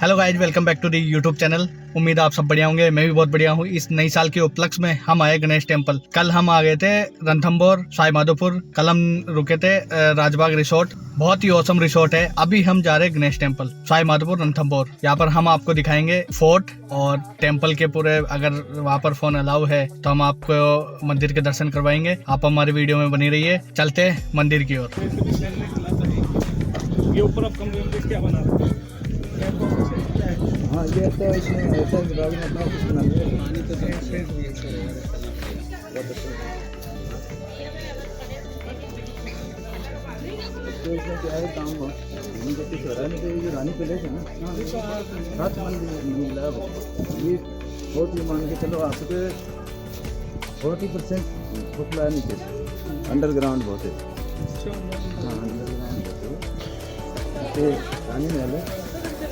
Hello guys, welcome back to the YouTube channel. उम्मीद है आप सब बढ़िया होंगे। मैं भी बहुत बढ़िया हूँ। इस नई साल के उपलक्ष्य में हम आए गणेश टेम्पल। कल हम आ गए थे रणथंभौर सवाई माधोपुर। कल हम रुके थे राजबाग रिसोर्ट। बहुत ही औसम रिसोर्ट है। अभी हम जा रहे हैं गणेश टेम्पल सवाई माधोपुर रणथंभौर। यहाँ पर हम आपको दिखाएंगे फोर्ट और टेम्पल के पूरे। अगर वहाँ पर फोन अलाउ है तो हम आपको मंदिर के दर्शन करवाएंगे। आप हमारी वीडियो में बनी रहिए। चलते हैं मंदिर की ओर। ये ऊपर अब कमरे क्या बना रहे हैं? हाँ, ये तो इसमें ऐसा विभाग में अपना कुछ बना लिया। पानी तो बहुत अच्छा। तो इसमें क्या है काम हुआ घूमने का कुछ हो रहा है। नहीं तो ये जो रानी पैलेस है ना, 7 मंदिर मिल रहा है। ये बहुत ही मान के चलो आपके 40% खोखला है नीचे से। अंडरग्राउंड बहुत है। हाँ, अंडरग्राउंड बहुत है। तो रानी महल है,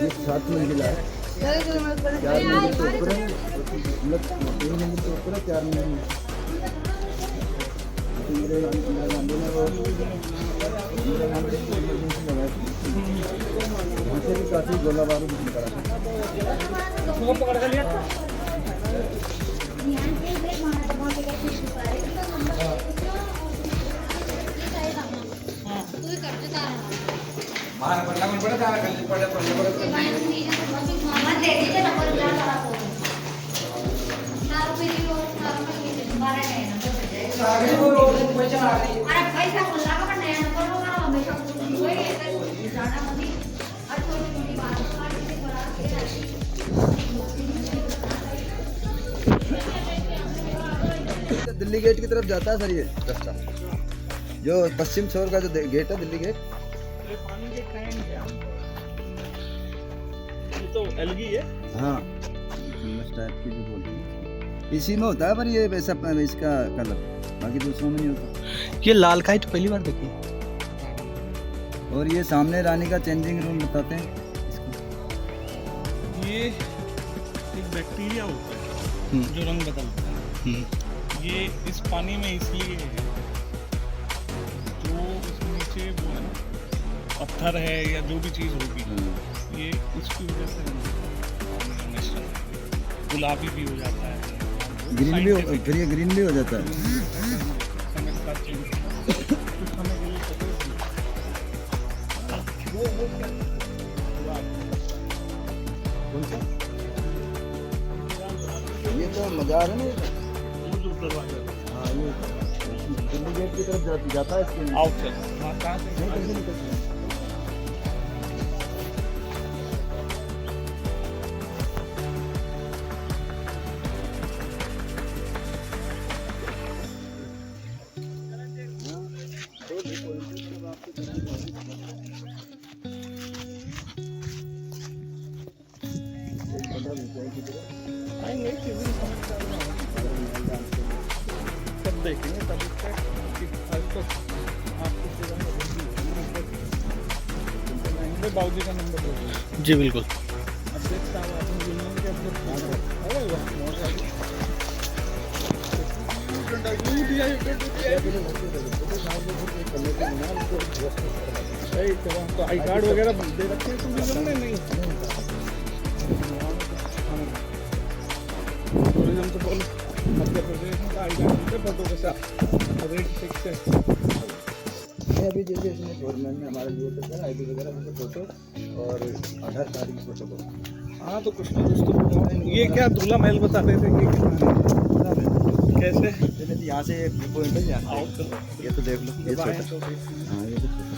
ये 7 मंजिला है। 4 मंजिल के ऊपर है, मतलब 3 मंजिल के ऊपर है, 4 मंजिल मेरे गांधी ने वो मेरे नाम से इमरजेंसी लगाई थी। वहाँ से भी काफ़ी गोला बारूद निकला था। दिल्ली गेट की तरफ जाता है सर ये रास्ता, जो पश्चिम छोर का जो गेट है दिल्ली गेट। पानी के कांड है। ये तो एलगी है। हाँ, टाइप की भी बोलते हैं। इसी में होता है, पर ये वैसा इसका कलर बाकी दूसरों में नहीं होता। ये लाल काई तो पहली बार देखी। और ये सामने रानी का चेंजिंग रूम बताते हैं इसको। ये एक बैक्टीरिया होता है जो रंग बदलता है। ये इस पानी में इसलिए है, जो उसके नीचे वो है ना, पत्थर है या जो भी चीज़ होगी, ये उसकी वजह से गुलाबी भी हो जाता है, ग्रीन भी हो, फिर ये ग्रीन भी हो जाता है। समय के साथ चेंज कुछ समय के लिए ये तो मजार है ना। दरवाजा हाँ, ये दिल्ली गेट की तरफ जाता है इसके। आउटसाइड कहाँ से नहीं, कैसे निकलते हैं? आएंगे तब देखेंगे, तब इसका आपको बाबूजी का नंबर दे। जी बिल्कुल। अध्यक्ष साहब अपनी यूनियन के अध्यक्ष तो आई कार्ड वगैरह दे रखे हैं टूरिज्म में। नहीं, टूरिज्म तो बोलो मध्य प्रदेश में आई कार्ड के फोटो के साथ रेट फिक्स है। अभी जैसे इसमें गवर्नमेंट ने हमारे लिए तो सर ID वगैरह में फोटो और आधार कार्ड की फोटो को। हाँ, तो कुछ ना कुछ तो ये क्या दूल्हा महल बता रहे थे कि कैसे जैसे यहाँ से व्यू पॉइंट है यहाँ आओ से। चलो ये तो देख लो, ये छोटा। तो हाँ, ये तो छोटा है।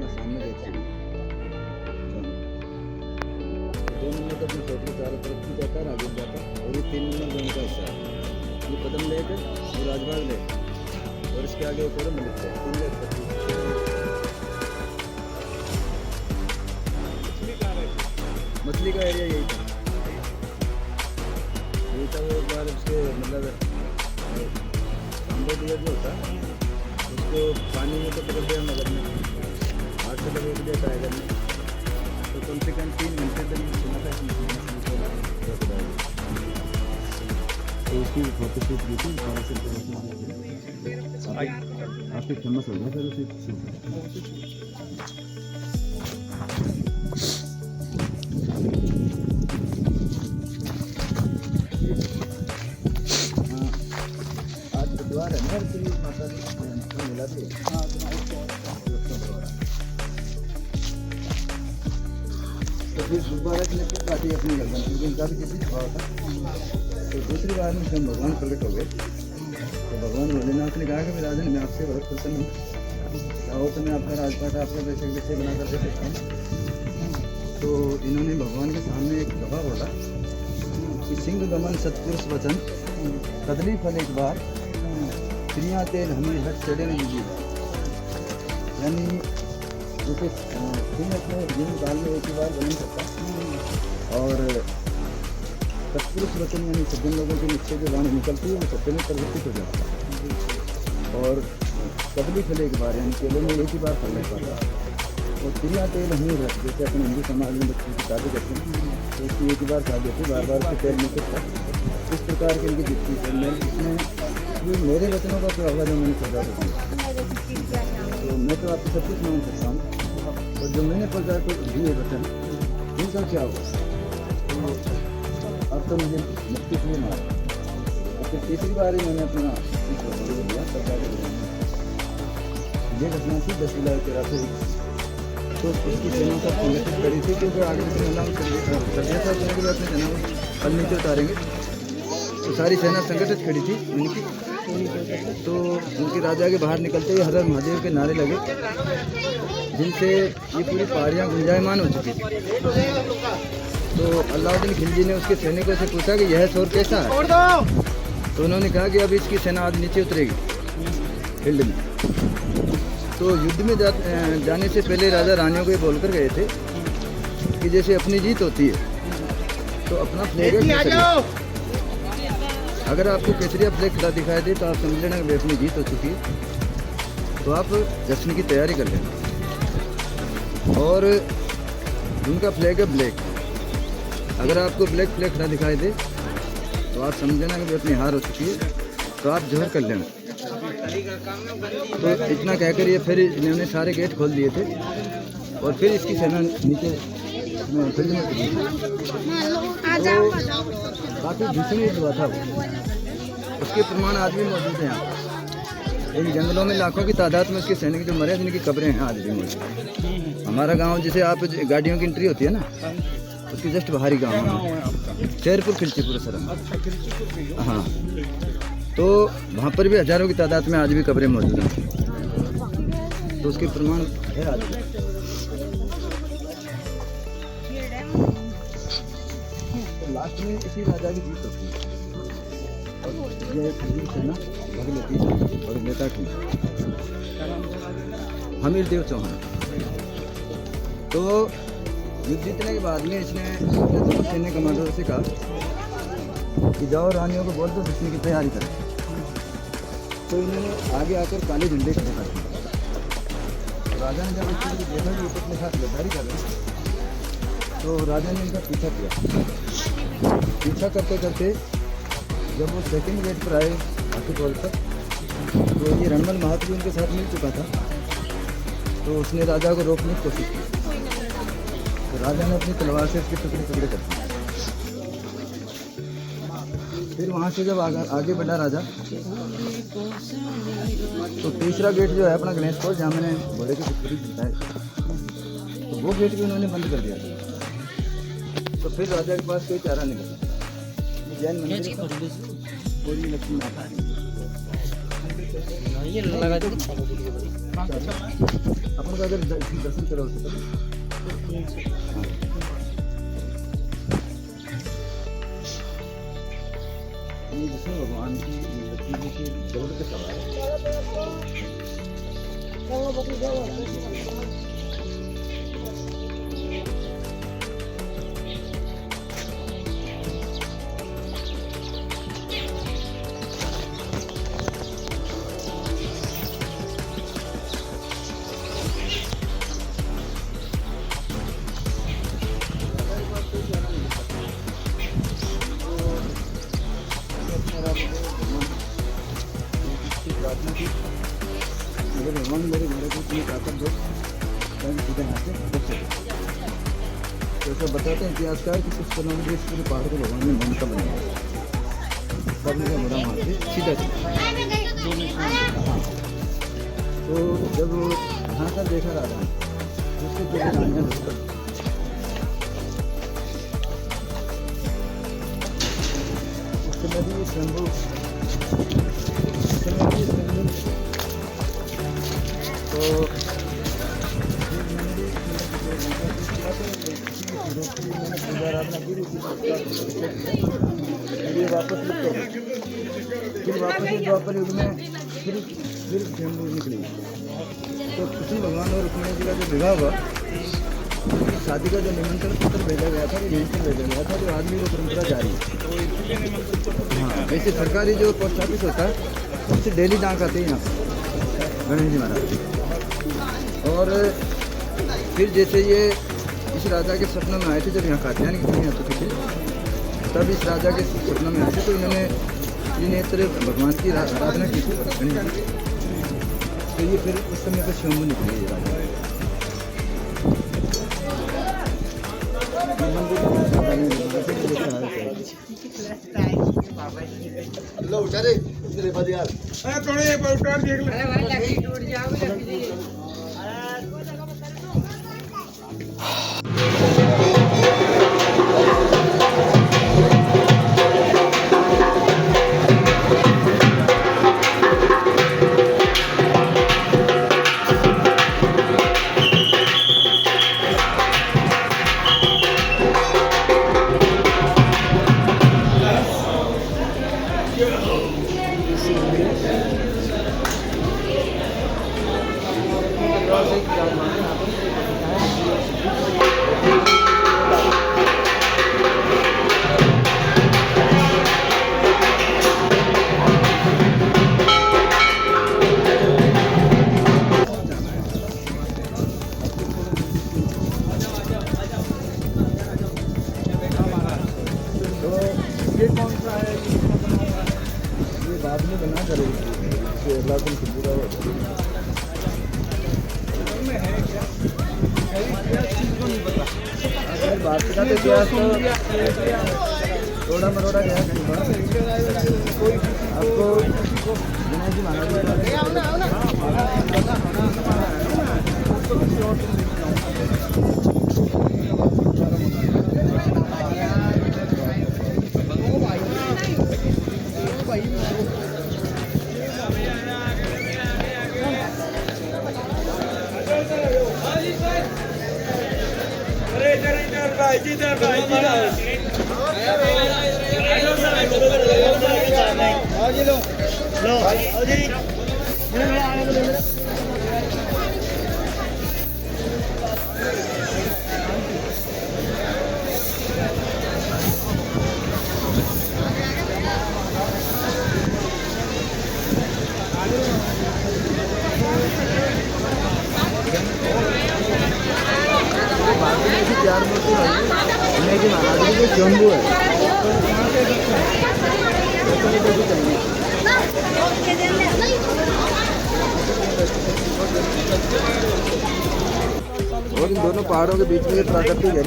सामने देखते हैं 2 नंबर का छोटे के चारों तरफ भी जाता है, आगे जाता है। और ये 3 नंबर जोन का हिस्सा है। ये कदम लेकर ये राजबाग ले, और इसके आगे एक और मलिक है। 3 मछली का एरिया यही था। उल्टा वो एक बार उसके मतलब तांबे दिया जो होता है उसको पानी में तो पकड़ दिया मगर में हाथ से लगे दिया टाइगर ने, तो कम से कम 3 घंटे तक सुना था कि तो उसकी फोटोशूट की थी काफ़ी फेमस हो गया फिर उसी आज बुधवार है ना, श्री माता जी मिला थी। तो फिर दोबारा की नक्की पार्टी अपनी लगन क्योंकि इनका भी किसी भाव था। तो दूसरी बार में जब भगवान प्रकट हो गए तो भगवान भोलेनाथ ने कहा कि मैं राजन मैं आपसे बहुत प्रसन्न हूँ, चाहो तो मैं आपका राजपाट आपका वैसे वैसे बना कर दे सकता हूँ। तो इन्होंने भगवान के सामने एक दफा बोला कि सिंह गमन सतपुरुष वचन कदली फल एक बार क्रिया तेल हमें हट चढ़े नहीं दीजिए। यानी जैसे सिंह अपने जीवन काल में एक ही बार बन सकता और सत्पुरुष वचन यानी सज्जन लोगों के मुख से जो वाणी निकलती है वो सत्य में परिवर्तित हो जाता है। और कदली फल एक बार यानी केले में एक ही बार फल नहीं पाता। और क्रिया तेल हमें हट जैसे अपने हिंदू समाज में बच्चों की शादी करते हैं तो उसकी एक ही बार शादी होती है, बार बार उसके तेल नहीं सकता। इस प्रकार के इनकी जितनी इसमें ये मेरे वचनों का क्या होगा जो मैंने सोचा होता तो मैं तो आपको सब कुछ मान सकता हूँ और जो मैंने सोचा तो दिए वचन इनका क्या होगा। तो अब तो मुझे मुक्ति नहीं मारा। अब फिर तीसरी बार ही मैंने अपना दिया सरकार ये घटना थी 10 जुलाई 1301। तो उसकी सेना सब संगठित करी थी क्योंकि आगे से महिलाओं कर दिया था कि अपने सेना को कल नीचे उतारेंगे। तो सारी सेना संगठित खड़ी थी उनकी। तो उनके राजा के बाहर निकलते ही हर हर महादेव के नारे लगे जिनसे ये पूरी पहाड़ियाँ गुंजायमान हो चुकी थी। तो अलाउद्दीन खिलजी ने उसके सैनिकों से पूछा कि यह शोर कैसा है। तो उन्होंने कहा कि अब इसकी सेना आज नीचे उतरेगी फील्ड में। तो युद्ध में जाने से पहले राजा रानियों को ये बोलकर गए थे कि जैसे अपनी जीत होती है तो अपना फ्लैग अगर आपको केसरिया फ्लैग खड़ा दिखाई दे तो आप समझ लेना कि अपनी जीत हो चुकी है, तो आप जश्न की तैयारी कर लेना। और उनका फ्लैग है ब्लैक, अगर आपको ब्लैक फ्लैग खड़ा दिखाई दे तो आप समझ लेना कि अपनी हार हो चुकी है, तो आप जोहर कर लेना। तो इतना कहकर ये फिर इन्होंने सारे गेट खोल दिए थे और फिर इसकी सेना नीचे फील्ड में चली। तो काफ़ी भीषण युद्ध हुआ था। उसके प्रमाण आज भी मौजूद हैं यहाँ। इन जंगलों में लाखों की तादाद में उसके सैनिक जो मरे जिनकी कब्रें हैं आज भी मौजूद। हमारा गांव जैसे आप गाड़ियों की एंट्री होती है ना, उसकी जस्ट बाहरी गांव है शेरपुर खिलचीपुर सर। हाँ, तो वहाँ पर भी हजारों की तादाद में आज भी कब्रें मौजूद हैं। तो उसके प्रमाण है आज भी। लास्ट में इसी राजा की जीत होती है और ये सेना भाग लेती है और नेता की हमीर देव चौहान। तो युद्ध जीतने के बाद में इसने दोनों सैन्य कमांडरों से कहा कि जाओ रानियों को बोल दो दुश्मन की तैयारी करें। तो इन्होंने आगे आकर काले झंडे खड़े कर दिए। राजा ने जब इसको देखा कि ऊपर अपने साथ गद्दारी कर रहे हैं तो राजा ने इनका पीछा किया। पीछा करते करते जब वो सेकंड गेट पर आए आके तौर पर तो ये रणमल महात्मा उनके साथ मिल चुका था। तो उसने राजा को रोकने की कोशिश की तो राजा ने अपनी तलवार से उसके टुकड़े टुकड़े कर दिए। फिर वहाँ से जब आगे बढ़ा राजा तो तीसरा गेट जो है अपना गणेश कोट जहाँ मैंने घोड़े की टुकड़ी दिखाई तो वो गेट भी उन्होंने बंद कर दिया। तो फिर राजा के पास कोई चारा नहीं बचा। जैन मंदिर पूरी लक्ष्मी माता अपन का अगर दर्शन करो ये जिसमें भगवान की लक्ष्मी जी की जरूरत के सवाल ऐसा बताते हैं इतिहासकार कि कुछ करना मुझे इस पूरे पहाड़ को भगवान ने ममता बनाया, तब का बड़ा मार के सीधा चला। हाँ, तो जब यहाँ का देखा रहा था उसको जो रानियाँ उस समय भी शंभू तो ये वापस फिर वापस द्वापर युग में फिर शंभू निकली। तो कृष्ण भगवान और रुक्मिणी जी का जो विवाह हुआ, शादी का जो निमंत्रण पत्र भेजा गया था, यहीं से भेजा गया था, जो आदमी वो परंपरा जारी है। हाँ, वैसे सरकारी जो पोस्ट ऑफिस होता है उससे डेली डाक आते ही यहाँ गणेश जी महाराज। और फिर जैसे ये इस राजा के सपनों में आए थे, जब यहाँ कात्यायन की दुनिया होती थी, तब इस राजा के सपनों में आए थे, तो इन्होंने त्रिनेत्र भगवान की आराधना की थी गणेश जी। तो ये फिर उस समय पर शंभू निकले ये राजा। ये कौन सा है? ये बाद में बना करेगी अगला दिन से पूरा बात का तो इतिहास तो थोड़ा मरोड़ा गया आपको गणेश जी महाराज। चार मूर्ति गणेश जी महाराज जी जो शंभू है। और इन दोनों पहाड़ों के बीच में प्राकृतिक है,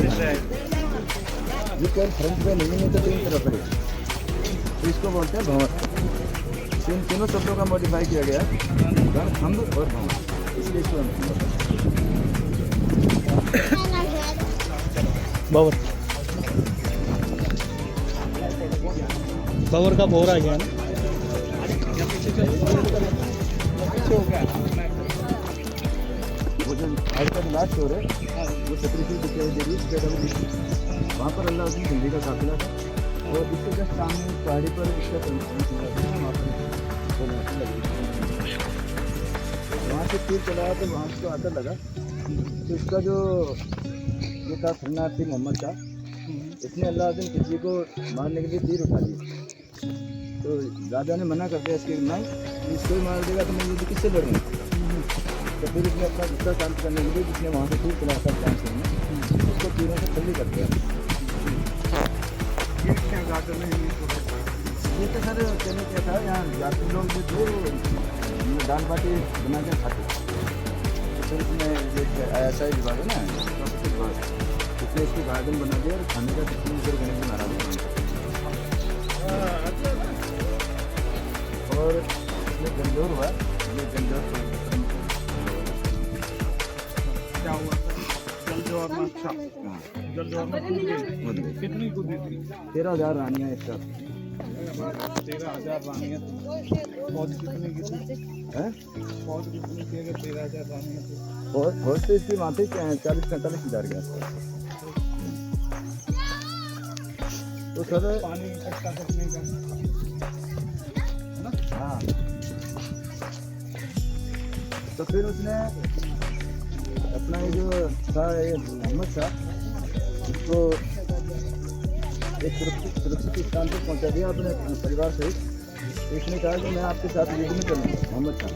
ये कहीं फ्रंट पे नहीं तो तीन तरफ है, तो इसको बोलते हैं भंवर। इन तीनों शब्दों का मॉडिफाई किया गया रणथंभ और भंवर, इसलिए इसको बाबर बाबर का बोर आ गया ना। वो जो आज का लास्ट शोर है वो सतरंगी दिखाई दे रही है, वहाँ पर अल्लाह उद्दीन खिलजी का काफिला था, और इसके जस्ट सामने पहाड़ी पर इसका वहाँ से तीर चलाया तो वहाँ उसको आकर लगा, तो इसका जो ये था शरणार्थी मोहम्मद था, इसने अल्लाउद्दीन खिलजी को मारने के लिए तीर उठा लिया। तो राजा ने मना कर दिया इसके नहीं, इसको ही मार देगा तो मैं युद्ध किससे लड़ूंगा। तो फिर इसने अपना गुस्सा शांत करने के लिए जिसने वहाँ से तीर चलाया था चांस में उसको तीरों से खली कर दिया। ये तो सर कहने क्या था, यहाँ यात्री लोग जो थे दाल बाटी बना के खाते, तो फिर इसमें ये ISI विभाग है ना, इसने इसको गार्डन बना दिया और खाने का सिस्टम इधर गणेश जी महाराज ने। और ये गंजौर हुआ, ये गंजौर क्या हुआ था? जल जवाब में अच्छा जल जवाब में कूद गई। कितनी कूदी थी? 13,000 रानियाँ एक साथ 13,000 रानियाँ थी। फौज कितनी की थी? है। फौज कितनी थी अगर 13,000 रानियाँ थी? फौज तो इसकी माथे 40-45 हज़ार के आसपास। तो सर पानी इकट्ठा करने का हाँ, तो फिर उसने अपना ये जो था ये मोहम्मद साहब उसको एक सुरक्षित स्थान पर पहुंचा दिया अपने परिवार सहित। इसने कहा कि मैं आपके साथ युद्ध में चलूँगा मोहम्मद साहब।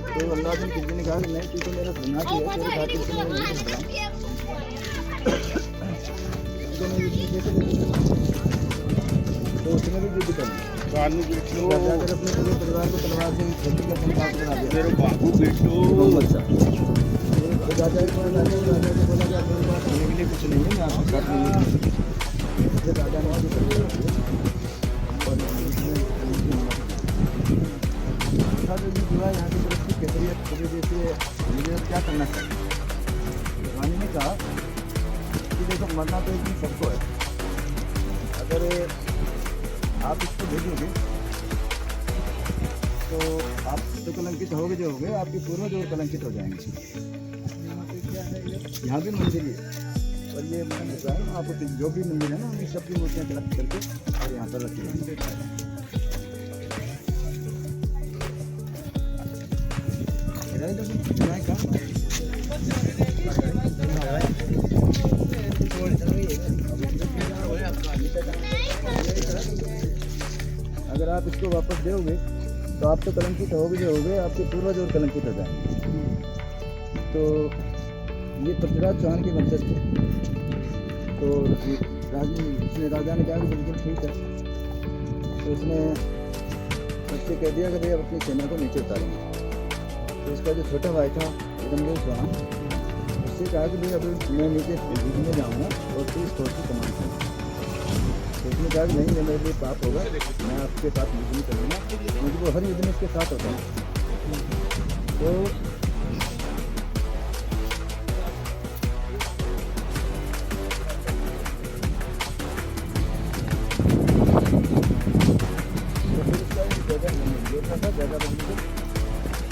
तो अल्लाह ने किसी ने कहा कि नहीं तू तो मेरा गुनाह किया तेरे खातिर से मैं नहीं चल तो उसने भी युद्ध कर लिया। जाकर अपने पूरे परिवार को तलवार से खेती का संपाद बना दिया। मेरे बाबू बेटो मोहम्मद साहब तो राजा को बोला कि मेरे पास खाने के लिए कुछ नहीं है, मैं आपके साथ नहीं। फिर राजा ने आगे कर दिया और जुड़ा यहाँ की तरफ की कैफियत की वजह से मुझे अब क्या करना चाहिए। रानी ने कहा कि देखो मरना तो एक दिन सबको है, अगर आप इसको भेजोगे तो आप तो कलंकित होगे, जो होगे आपके पूर्वज और कलंकित हो जाएंगे। यहाँ भी मंदिर है और ये आपको जो भी मंदिर है ना हम सब की मूर्तियाँ कलेक्ट करके और यहाँ पर रखी हैं। अगर आप इसको वापस दोगे तो आप तो कलंकित होगे, जो होगे आपके पूर्वज और कलंकित हो जाएंगे। तो ये पृथ्वीराज चौहान के वंशज थे। तो उसने राजा ने कहा कि बिल्कुल ठीक है। तो उसने उससे कह दिया कि भाई अब अपनी सेना को नीचे उतारेंगे। तो उसका जो छोटा भाई था रणवीर चौहान, उससे कहा कि भाई अभी मैं नीचे युद्ध में जाऊँगा और फिर इस फोर्स की कमान करूँगा। तो उसने कहा कि नहीं ये मेरे लिए पाप होगा, मैं आपके साथ युद्ध नहीं करूँगा, क्योंकि वो हर युद्ध में इसके साथ होता है। तो ज़्यादा बड़ी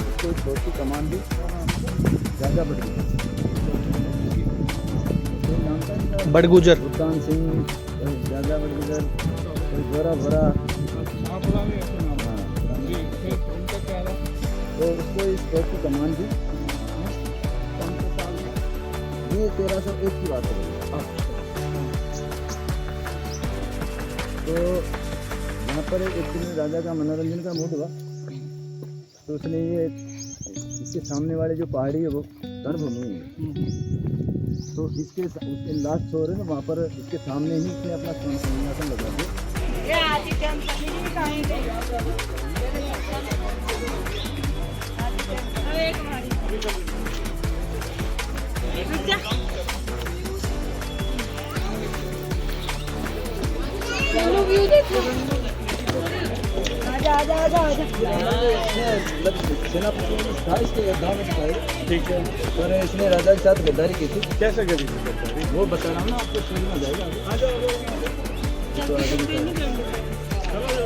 उसको इस फोर्स की कमान दी ज़्यादा बड़ी बड़गुजर भुगतान सिंह ज़्यादा बड़गुजर कोई गोरा भरा तो उसको इस फोर्स की कमान दी। ये 1301 की बात है। तो यहाँ पर एक दिन राजा का मनोरंजन का मूड हुआ तो उसने ये इसके सामने वाले जो पहाड़ी है वो रणभूमि है, तो उसके लास्ट छोर है ना वहाँ पर इसके सामने ही इसने अपना सिंहासन लगा दिया। सेनापति था इसके गाँव में था, ठीक है। और इसने राजा के साथ गद्दारी की थी। कैसे करी थी गद्दारी? वो बता रहा हूँ ना आपको, समझ में आ जाएगा।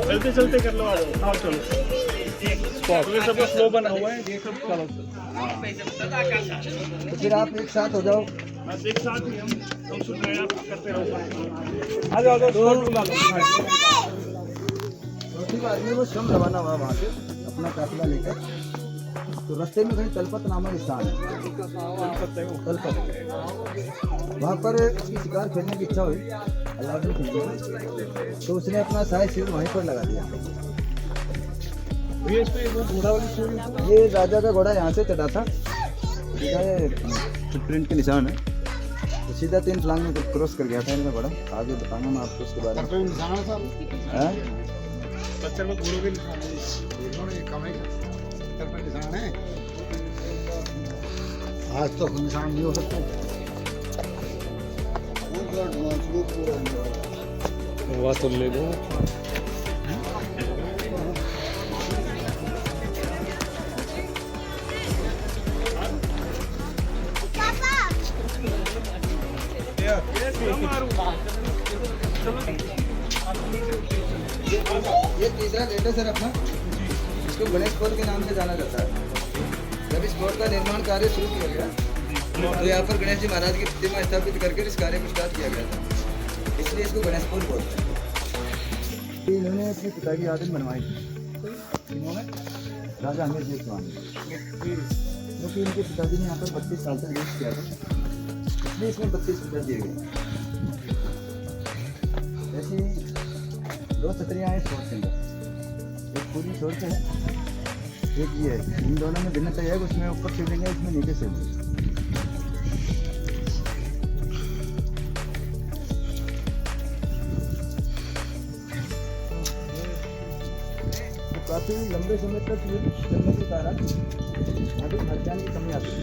चलते चलते कर लो, आ जाओ। हाँ चलो, ये सब स्लो बना हुआ है, ये सब चलो। तो फिर आप एक साथ हो जाओ। एक साथ ही हम सुन रहे हैं, आप करते रहो। आ जाओ दूसरी बार में वो श्रम रवाना हुआ वहाँ से अपना काफिला लेकर। तो रास्ते में कहीं तलपत नामक स्थान है, तलपत। वहाँ पर उसकी शिकार खेलने की इच्छा हुई अलाउद्दीन खिलजी को, तो उसने अपना साय शिविर वहीं पर लगा दिया। घोड़ा वाली ये राजा का घोड़ा यहाँ से चढ़ा था, फुटप्रिंट के निशान है। तो सीधा 3 फ्लांग में क्रॉस कर गया था इनका घोड़ा। आगे बताऊंगा मैं आपको उसके बारे में। पत्थर में घोड़ों के निशान है। आज तो निशान नहीं हो सकता। वहाँ तो ले लो। ये तीसरा गेट है सर अपना, इसको गणेश पोल के नाम से जाना जाता है। जब इस पोल का निर्माण कार्य शुरू किया गया तो यहाँ पर गणेश जी महाराज की प्रतिमा स्थापित करके इस कार्य को स्टार्ट किया गया था, इसलिए इसको गणेश पोल बोलते हैं। इन्होंने अपने पिता की याद में बनवाई थी, इन्होंने राजा अमीर जी स्वामी, क्योंकि इनके पिताजी ने यहाँ पर 32 साल तक रेस्ट किया था, इसलिए इसमें 32 रुपये दिए गए। ऐसी 2 छतरियाँ हैं शोर के अंदर, एक पूरी शोर से है, एक ये है। इन दोनों में भिन्नता यह है, उसमें ऊपर शिवलिंग है, इसमें नीचे शिवलिंग। तो काफी लंबे समय तक ये चलने के कारण अभी खर्चाने की कमी आती है।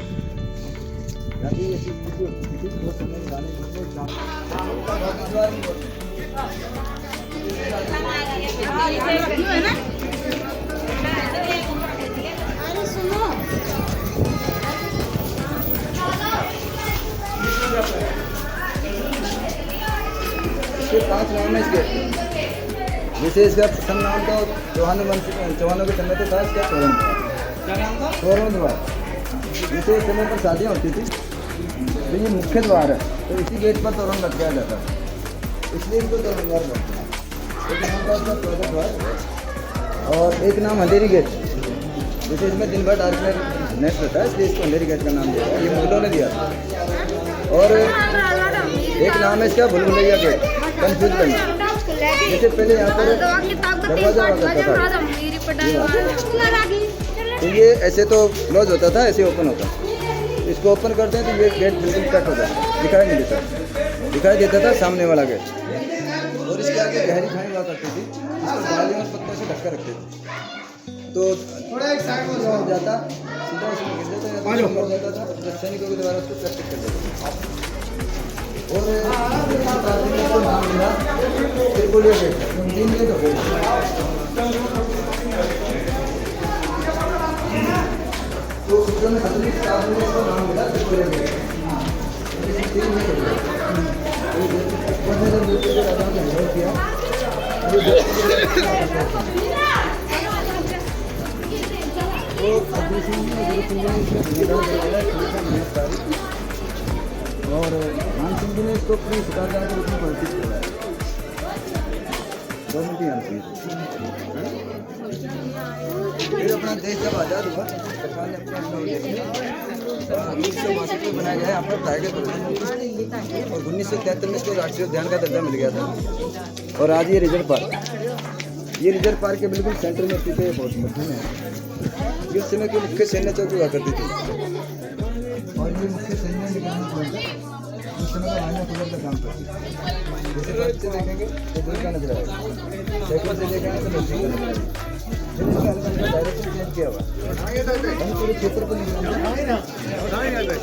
अभी ऐसी किसी बहुत समय गाने इसके 5 नाम है इसके, जैसे इसका प्रथम नाम तो चौहानों के समय तो था इसका तोरण द्वार। जैसे इस समय पर शादियाँ होती थी तो ये मुख्य द्वार है, तो इसी गेट पर तोरण लटकाया जाता है, इसलिए इनको तोरण द्वार बोलते हैं। एक नाम का इसका प्रवेश द्वार और एक नाम अंधेरी गेट, जैसे इसमें दिन भर डार्क नेट रहता है, इसलिए इसको अंधेरी गेट का नाम दिया है, ये मुगलों ने दिया था। और एक नाम है इसका भूलभुलैया गेट, कन्फ्यूज करना। जैसे पहले यहाँ पर दरवाजा हुआ करता था, तो ये ऐसे तो क्लोज होता था, ऐसे ओपन होता। इसको ओपन करते हैं तो ये गेट बिल्कुल कट होता है, दिखाई नहीं देता, दिखाई देता था सामने वाला गेट। और इसके आगे गहरी खाई हुआ करती थी, इसको डालियों और पत्तों से ढककर रखते थे, तो थोड़ा एक साइड में हो जाता, सीधा उसमें गिर जाता या मर जाता था, जब सैनिकों के द्वारा उसको प्रैक्टिस कर देते थे। और इसको नाम मिला त्रिपुलिया गेट, 3 गेट हो गए। तो सूत्रों में सभी इसको नाम मिला त्रिपुलिया गेट, 3 गेट हो गए। राजाओं ने विरोध किया, और मान सिंह जी ने इसको अपनी शिकारदार के रूप में परिचित कराया, गवर्नमेंट ही आंसर। फिर अपना देश जब आज़ाद हुआ, सरकार ने अपना 1962 में बनाया गया यहाँ पर टाइगर प्रोजेक्ट, और 1973 में इसको राष्ट्रीय उद्यान का दर्जा मिल गया था। और आज ये रिजर्व पार्क के बिल्कुल सेंटर में स्थित है, बहुत मशहूर है। ये उस समय की मुख्य सैन्य चौकी हुआ करती थी, और ये मुख्य सैन्य निगरानी उस समय का आने खुलर का काम करती है। जैसे राइट से देखेंगे तो दूर का नजर आएगा, साइकिल से देखेंगे तो नजदीक का नजर आएगा। डायरेक्शन चेंज किया हुआ, हम पूरे क्षेत्र पर निगरानी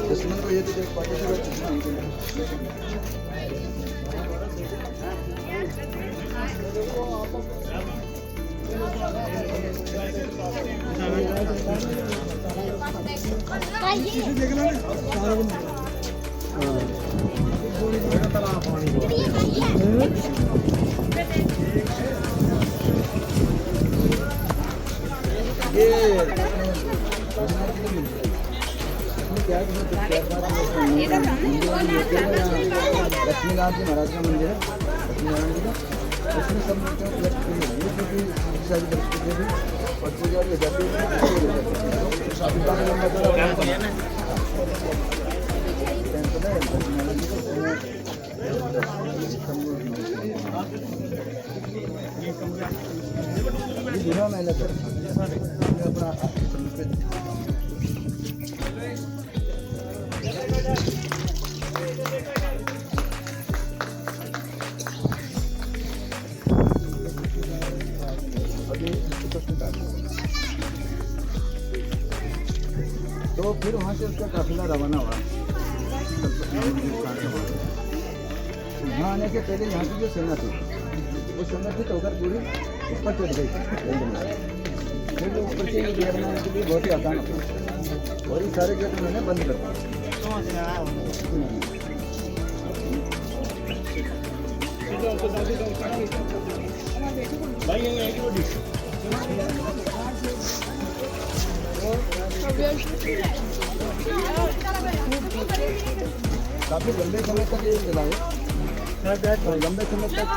दुश्मन को ये तो देख पाते थे। लक्ष्मीनाथ जी महाराज का मंदिर है, लक्ष्मीनारायण जी का, उसमें सब मूर्तियों को कलेक्ट की है, क्योंकि सारी दृष्टि भी और पूजा भी जाती है। मेहनत है अपना तो फिर वहाँ से उसका काफिला रवाना हुआ। यहाँ आने के पहले यहाँ की जो सेना थी वो संगठित होकर पूरी ऊपर चढ़ गई फिर वो ऊपर से गेट बनाने के लिए बहुत ही आसान होता और ये सारे गेट उन्होंने बंद कर काफ़ी लंबे समय तक ये चला है और लंबे समय तक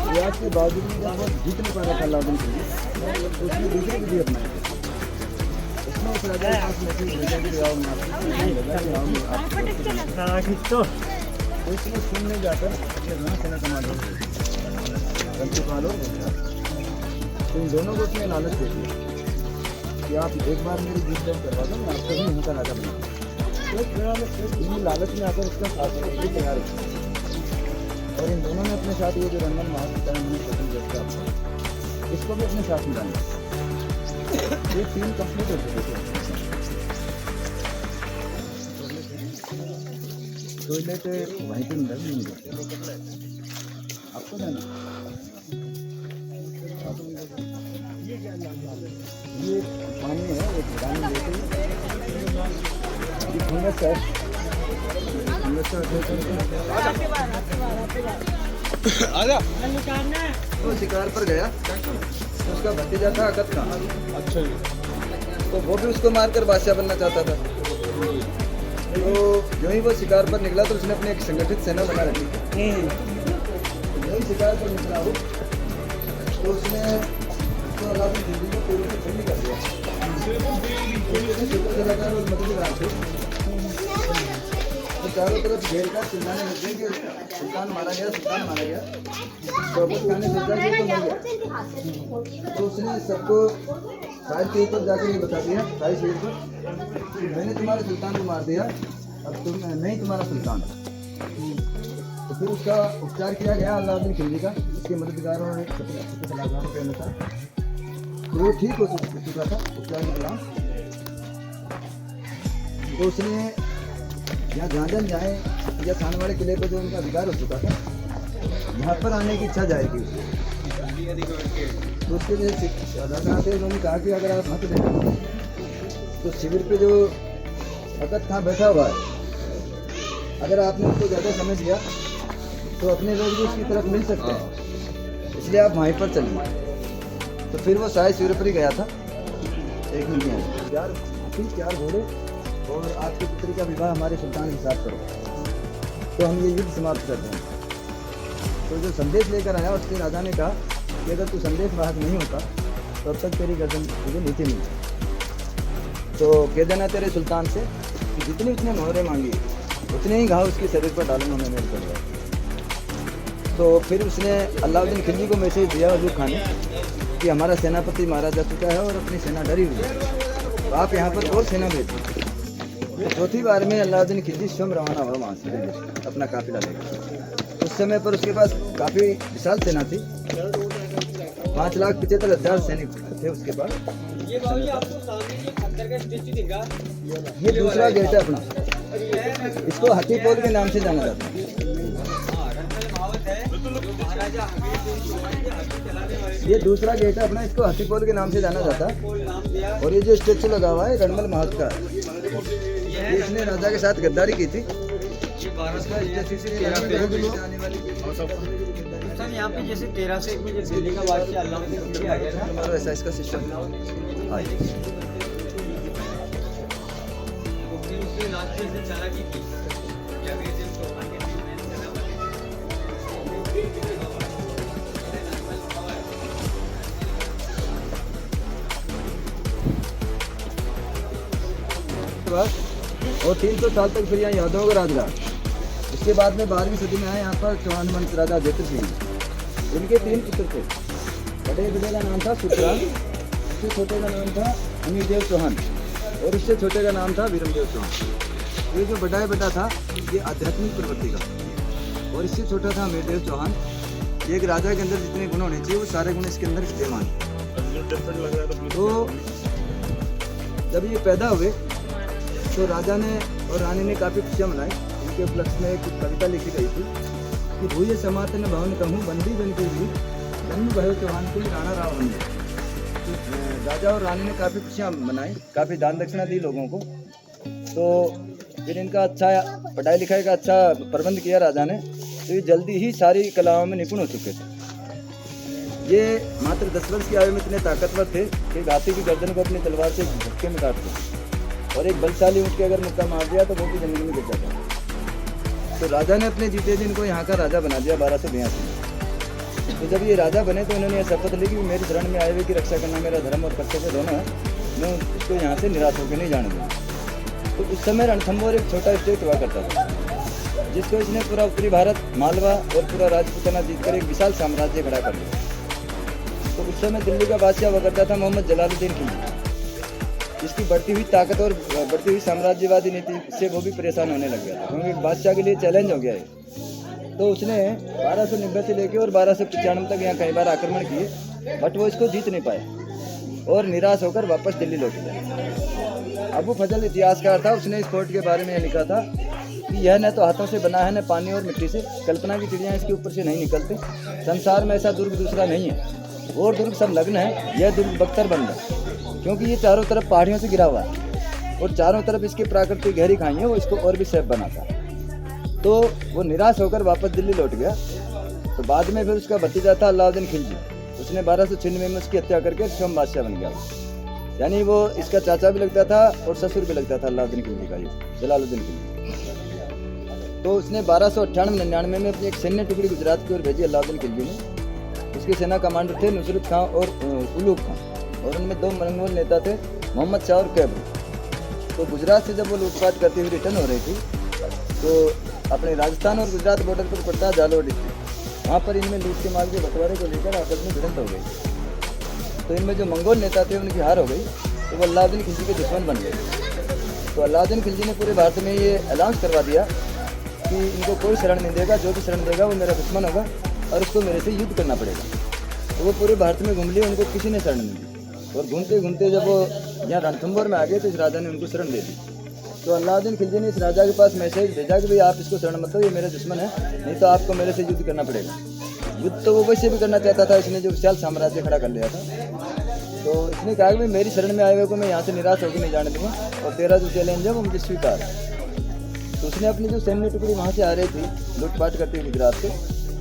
रियाज के बावजूद भी जब वो जीत नहीं पा रहा था अलाउद्दीन खिलजी तो उसने दूसरी विधि अपनाई उसमें उस राजा के पास मैसेज भेजा कि रियाज में आपको तो इसने सुन नहीं जाकर अपने रण सेना कमांडर रंतीपाल और इन दोनों को उसने लालच दे दिया कि आप एक बार मेरी जीत दर्ज करवा दो मैं आपको भी यहाँ का राजा बना तो लालच में आकर उसका साथ भी तैयार हो और इन दोनों ने अपने साथ ये जो रंगन महापिता है उन्होंने पसंद किया इसको भी अपने साथ मिलाना ये टीम कंप्लीट हो चुकी है टॉयलेट वहीं पर मिल आपको जाना ये पानी है वो पानी लेके ये फंगस है आजा वो शिकार पर गया तो उसका भतीजा था अकत का अच्छा तो वो भी उसको मारकर बादशाह बनना चाहता था तो जो ही वो शिकार पर निकला तो उसने अपनी एक संगठित सेना बना रखी जो ही शिकार पर निकला वो तो उसने तो अलाउद्दीन खिलजी को पूरी से ठंडी कर दिया तो चारों तरफ घेर का चिल्लाने लग गए कि सुल्तान मारा गया शौकत खान ने सोचा कि तो मर गया तो उसने सबको साहिर के ऊपर जाकर ये बता दिया साहिर शेर को मैंने तुम्हारे सुल्तान को मार दिया अब तुम नहीं तुम्हारा सुल्तान तो फिर उसका उपचार किया गया अलाउद्दीन खिलजी का उसके मददगारों और सलाहकारों के अनुसार तो वो ठीक हो चुका था उपचार के दौरान तो उसने यहाँ जहाँ जाए या थानवाड़े किले पर जो उनका अधिकार हो चुका था यहाँ पर आने की इच्छा जाएगी तो उसके लिए राजा थे उन्होंने कहा कि अगर आप मत देना तो शिविर पे जो अकत खां बैठा हुआ है अगर आपने उसको ज़्यादा समझ लिया तो अपने लोग भी उसकी तरफ मिल सकते हैं इसलिए आप वहीं पर चलिए तो फिर वो शायद शिविर पर ही गया था एक मिनट चार घोड़े और आपके पुत्री का विवाह हमारे सुल्तान के साथ करो तो हम ये युद्ध समाप्त करते हैं तो जो संदेश लेकर आया उसके राजा ने कहा कि अगर तू संदेश वाहक नहीं होता तो अब तक तेरी गर्दन तुझे नीचे नहीं तो कह देना तेरे सुल्तान से कि जितनी उसने मोहरें मांगी उतने ही घाव उसके शरीर पर डालूंगा मैं मेरे कर तो फिर उसने अलाउद्दीन खिलजी को मैसेज दिया अयूब खान ने कि हमारा सेनापति मारा जा चुका है और अपनी सेना डरी हुई है तो आप यहाँ पर और सेना भेजिए तो चौथी बार में अलाउद्दीन खिलजी स्वयं रवाना हुआ वहाँ से अपना काफिला लेकर उस समय पर उसके पास काफ़ी विशाल सेना थी 5,75,000 सैनिक थे उसके पास ये दूसरा गेट है अपना इसको हाथीपोल के नाम से जाना जाता है ये दूसरा गेट है अपना इसको हाथीपोल के नाम से जाना जाता है और ये जो स्टेचू लगा हुआ है रणमल महत का इसने राजा के साथ गद्दारी की थी यहाँ पे जैसे 1301 में जैसे दिल्ली का बादशाह अलाउद्दीन खिलजी आ गया था और ऐसा इसका सिस्टम और 300 साल तक फिर यहाँ यादवों का राज रहा। इसके बाद में 12वीं सदी में आए यहाँ पर चौहान वंश राजा जयत्र सिंह इनके 3 पुत्र थे। बड़े बेटे का नाम था सुखराम, इससे छोटे का नाम था अमीरदेव चौहान और इससे छोटे का नाम था वीरमदेव चौहान। ये जो बड़ा बेटा था ये आध्यात्मिक प्रवृत्ति का और इससे छोटा था अमीरदेव चौहान। एक राजा के अंदर जितने गुण होने चाहिए वो सारे गुण इसके अंदर विद्यमान। तो जब ये पैदा हुए तो राजा ने और रानी ने काफ़ी खुशियाँ मनाई। इनके उपलक्ष्य में कुछ कविता लिखी गई थी कि भूय समातन भवन कहूँ बंदी बन के भी जन्म भयो चौहान कुल राणा राव बंदे। तो राजा और रानी ने काफ़ी खुशियाँ मनाई, काफ़ी दान दक्षिणा दी लोगों को। तो फिर इनका अच्छा पढ़ाई लिखाई का अच्छा प्रबंध किया राजा ने, तो ये जल्दी ही सारी कलाओं में निपुण हो चुके थे। ये मात्र 10 वर्ष की आयु में इतने ताकतवर थे कि हाथी की गर्दन को अपनी तलवार से झटके में काटते, और एक बलशाली ऊँट के अगर मुक्का मार दिया तो वो भी जमीन में गिर जाता। तो राजा ने अपने जीते दिन को यहाँ का राजा बना दिया 1282 में। तो जब ये राजा बने तो उन्होंने यह शपथ ली कि मेरी शरण में आए हुए की रक्षा करना मेरा धर्म और कर्तव्य दोनों है, मैं उसको यहाँ से निराश होकर नहीं जाने दूँगा। तो उस समय रणथंभौर एक छोटा स्टेट हुआ करता था, जिसको इसने पूरा उत्तरी भारत, मालवा और पूरा राजपूताना जीतकर एक विशाल साम्राज्य खड़ा कर लिया। तो उस समय दिल्ली का बादशाह हुआ करता था मोहम्मद जलालुद्दीन खिलजी। इसकी बढ़ती हुई ताकत और बढ़ती हुई साम्राज्यवादी नीति से वो भी परेशान होने लग गया था, क्योंकि बादशाह के लिए चैलेंज हो गया है। तो उसने 1290 से लेकर और 1295 तक यहाँ कई बार आक्रमण किए, बट वो इसको जीत नहीं पाया और निराश होकर वापस दिल्ली लौट गया। अबू फजल इतिहासकार था, उसने इस फोर्ट के बारे में यह लिखा था कि यह न तो हाथों से बना है न पानी और मिट्टी से, कल्पना की चिड़ियाँ इसके ऊपर से नहीं निकलते, संसार में ऐसा दुर्ग दूसरा नहीं है, और दुर्ग सब लग्न है, यह दुर्ग बख्तर बंद है, क्योंकि ये चारों तरफ पहाड़ियों से गिरा हुआ है और चारों तरफ इसकी प्राकृतिक गहरी खाई है, वो इसको और भी सेफ बनाता है। तो वो निराश होकर वापस दिल्ली लौट गया। तो बाद में फिर उसका भतीजा था अलाउद्दीन खिलजी, उसने 1296 में उसकी हत्या करके स्वयं बादशाह बन गया। यानी वो इसका चाचा भी लगता था और ससुर भी लगता था अलाउद्दीन खिलजी का, ये जलालुद्दीन खिलजी। तो उसने 1298-99 में अपनी एक सैन्य टुकड़ी गुजरात की ओर भेजी अलाउद्दीन खिलजी ने। उसके सेना कमांडर थे नुसरत खां और उलूग खां, और उनमें 2 मंगोल नेता थे मोहम्मद शाह और कैबरू। तो गुजरात से जब वो लूटपाट करती हुई रिटर्न हो रही थी, तो अपने राजस्थान और गुजरात बॉर्डर पर पड़ता जालोड़ी थी, वहाँ पर इनमें लूट के माल के बंटवारे को लेकर आपस में भिड़ंत हो गई। तो इनमें जो मंगोल नेता थे उनकी हार हो गई, तो वो अलाउद्दीन खिलजी के दुश्मन बन गए। तो अलाउद्दीन खिलजी ने पूरे भारत में ये अनाउंस करवा दिया कि इनको कोई शरण नहीं देगा, जो भी शरण देगा वो मेरा दुश्मन होगा और उसको मेरे से युद्ध करना पड़ेगा। तो वो पूरे भारत में घूम लिए, उनको किसी ने शरण नहीं दी, और घूमते घूमते जब वो यहाँ रणथंभौर में आ गए तो इस राजा ने उनको शरण दे दी। तो अलाउद्दीन खिलजी ने इस राजा के पास मैसेज भेजा कि भाई आप इसको शरण मत दो, ये मेरे दुश्मन है, नहीं तो आपको मेरे से युद्ध करना पड़ेगा। युद्ध तो वो वैसे भी करना चाहता था, इसने जो विशाल साम्राज्य खड़ा कर लिया था। तो इसने कहा कि भाई मेरी शरण में आए हुए को मैं यहाँ से निराश होकर नहीं जाने दूँगा, और तेरा जो चैलेंज है वो मुझे स्वीकार है। तो उसने अपनी जो सैन्य टुकड़ी वहाँ से आ रही थी लूटपाट करती हुई गुजरात से,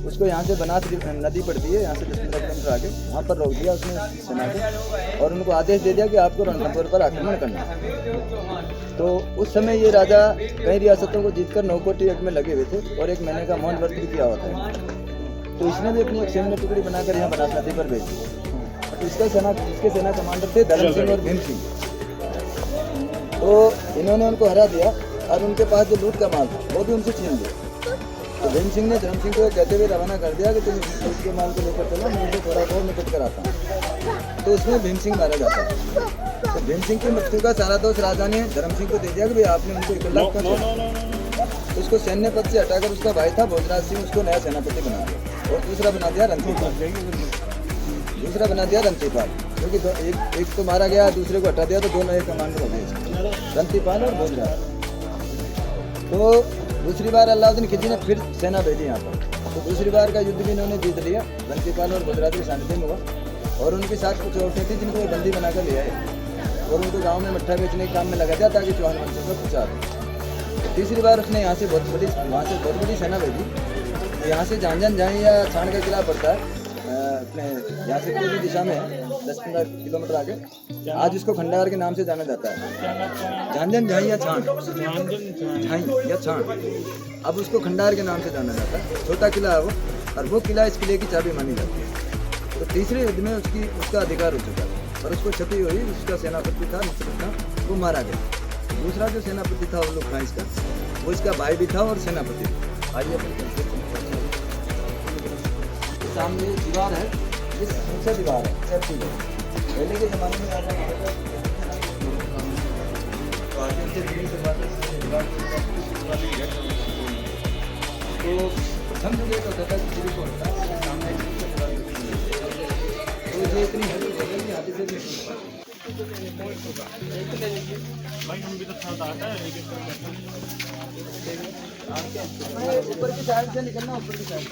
उसको यहाँ से बनास नदी पड़ती है, यहाँ से 10-15 किलोमीटर आगे, वहाँ पर रोक दिया उसने सेना को, और उनको आदेश दे दिया कि आपको रणथंभौर पर आक्रमण करना है। तो उस समय ये राजा कई रियासतों को जीतकर नौकोटी यज्ञ में लगे हुए थे और 1 महीने का मौन व्रत भी किया हुआ था। तो इसने भी अपनी एक सैन्य टुकड़ी बनाकर यहाँ बनास नदी पर भेजी। तो इसके सेना कमांडर थे धर्म सिंह और भीम सिंह। तो इन्होंने उनको हरा दिया और उनके पास जो लूट का माल था वो भी उनसे छीन लिया। तो भीम सिंह ने धर्म सिंह को कहते हुए रवाना कर दिया कि तुम इस लूट के माल को लेकर चलो, मैं मुझे थोड़ा बहुत निकट कर आता हूँ। तो उसमें भीम सिंह मारा जाता है। तो भीम सिंह की मृत्यु का सारा दोष राजा ने धर्म सिंह को दे दिया कि भाई आपने उनको इकट्ठा कर। उसको सैन्य पद से हटाकर उसका भाई था भोजराज सिंह, उसको नया सेनापति बना दिया, और दूसरा बना दिया रणतीपाल, क्योंकि एक तो मारा गया, दूसरे को हटा दिया, तो 2 नए कमांडर हो गए, रणतीपाल और भोजराज। तो दूसरी बार अलाउद्दीन खिलजी ने फिर सेना भेजी यहाँ पर। तो दूसरी बार का युद्ध भी इन्होंने जीत लिया, रणतीपाल और भोजराज के सानिध्य में हुआ, और उनके साथ कुछ औरतें थी जिनको वो बंदी बनाकर ले आए और उनको गाँव में मट्ठा बेचने के काम में लगा दिया ताकि चौहान वंश को प्रचार। तीसरी बार उसने यहाँ से बहुत बड़ी सेना भेजी। यहाँ से झांझन झाई या छाण का किला पड़ता है अपने यहाँ से पूर्वी दिशा में है, 10-15 किलोमीटर आगे। आज इसको खंडार के नाम से जाना जाता है, झांझन झाई या छाण, झाई या छाण। अब उसको खंडार के नाम से जाना जाता है। छोटा किला है वो, और वो किला इस किले की चाबी मानी जाती है। तो तीसरे युद्ध में उसका अधिकार हो चुका है और उसको क्षति हुई। उसका सेनापति था नुसरत खां, वो मारा गया। दूसरा जो सेनापति था उलूग खां इसका, वो इसका भाई भी था और सेनापति भी। आइए सामने ये दीवार है, ये सबसे दीवार है सेफ्टी में। पहले के ज़माने में तो समझ गए तो होता है किसी को होता है सामने, तो ये इतनी हाथी से भाई हम भी तो साथ आता है एक ऊपर की साइड से निकलना, ऊपर की साइड।